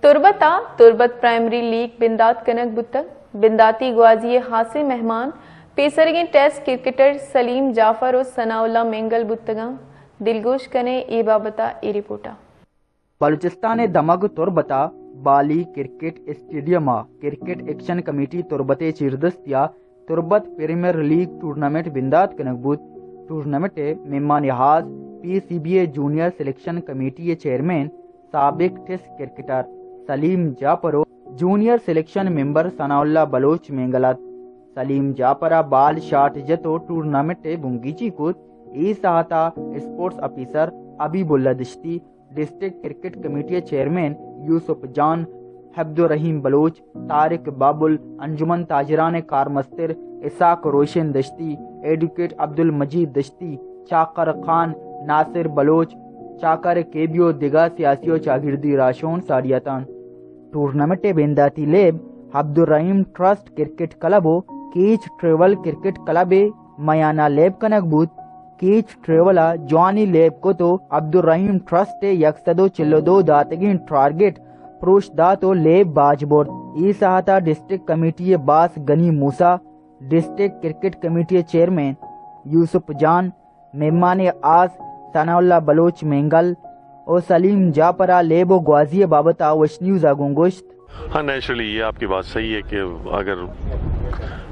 تربت primary league بندات کنک بتک بنداتی گوازی خاصے مہمان پیسرگیں ٹیسٹ کرکٹر سلیم جعفر و ثناء اللہ مینگل بتگاں دلگوش کنے ای بابتا ای رپورٹا بلوچستان دمگ تربتا بالی cricket stadium cricket action committee Turbat چیردستیا تربت پریمیئر لیگ ٹورنامنٹ بندات کنک بت ٹورنامنٹ مہمان حاض پی سی بی اے جونیئر سلیکشن کمیٹی چیئرمین سابق test cricketer Salim Jafar junior selection member Sanaullah Baloch مینگلات سلیم جعفر بال شاٹ جتو ٹورنامنٹ بنگیچی کت ای ساہتا sports officer Habibullah Dashti district cricket committee chairman Yousuf Jan Abdul Rahim Baloch Tariq بابل انجمن تاجران کارمستر اساق روشن دشتی ایڈوکیٹ عبد المجید دشتی چاکر خان ناصر بلوچ چاکر کیبیو دگا سیاسی و چاگردی راشون ساڑیاتان ٹورنامنٹ بنداتی لیب عبد الرحیم ٹرسٹ کرکٹ کلب و کیچ ٹریول کرکٹ کلب میانہ لیب کنک بوت کیچ ٹریولا جوانی لیب کو تو عبد الرحیم ٹرسٹ 142 داتگین ٹارگیٹ پروش داتو لیب باج بورد ای ساہتا ڈسٹرکٹ کمیٹی باس گنی Musa district cricket committee chairman Yousuf Jan مہمان آز ثناء اللہ بلوچ مینگل اور سلیم جعفر لیب و گوازی بابتا وش نیوز آگونگوشت. ہاں نیچرلی یہ آپ کی بات صحیح ہے کہ اگر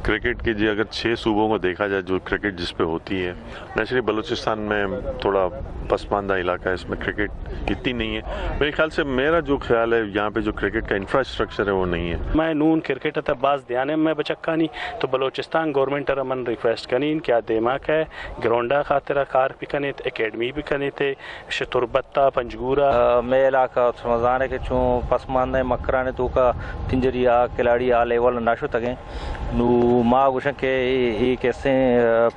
کرکٹ کے اگر 6 صوبوں کو دیکھا جائے جو کرکٹ جس پہ ہوتی ہے نیچرلی بلوچستان میں تھوڑا پسماندہ علاقہ ہے, اس میں کرکٹ اتنی نہیں ہے. میرے خیال سے میرا جو خیال ہے یہاں پہ جو کرکٹ کا انفراسٹرکچر ہے وہ نہیں ہے. میں نون کرکٹ تا باز دیانے میں بچکانی تو بلوچستان گورنمنٹ من ریکویسٹ کنین کیا دیماک ہے گراؤنڈا خاطرہ کار بھی کنے تھے اکیڈمی بھی کنے تھے تربت پنجگورا میں علاقہ سمجھانے کے چوں پسماندہ مکرانے تو کا تنجری کھلاڑی لیول ناشو تگیں نو ماں گوشن کے یہ کیسے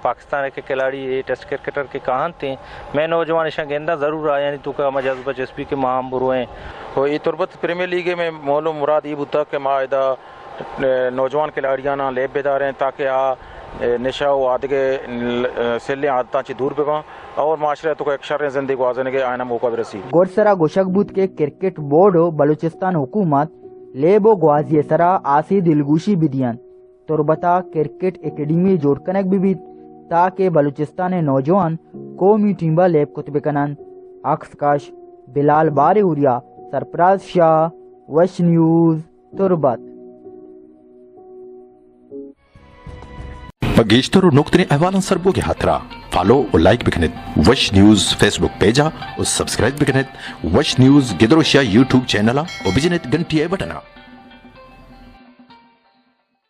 پاکستان کے کھلاڑی ٹیسٹ کرکٹر کے کہاں تھے میں نوجوان گیندہ ضرور آیا یعنی تو کا مجذبہ جسپی کے ماہم بروئیں اور یہ تربت پریمیئر لیگ میں مولو مراد یہ بتا کہ معاہدہ نوجوان کھلاڑیاں لیب بیدار ہیں تاکہ نشہ و آدھگے سلیں عادتاں چی دور بگاں اور معاشرے تو ایک شر زندگی آزانے کے آئینہ موقع برسی. گورسرا گوشک بود کے کرکٹ بورڈ و بلوچستان حکومت لیب و گوازی سرا آسی دلگوشی بدیان تربتا کرکٹ اکیڈمی جوڑ کنک بھی تاکہ بلوچستان نوجوان قومی ٹیمبا لیب کتب کنن. عکس کاش بلال بار ہوریا سرفراز شاہ وش نیوز تربت. بگیشتر و نقطۂ احوالن سربو کے ہاتھرا فالو اور لائک بکنت وش نیوز فیس بک پیجا اور سبسکرائب بکنت وش نیوز گدروشیا یوٹیوب چینل اور بجنت گھنٹی بٹنا.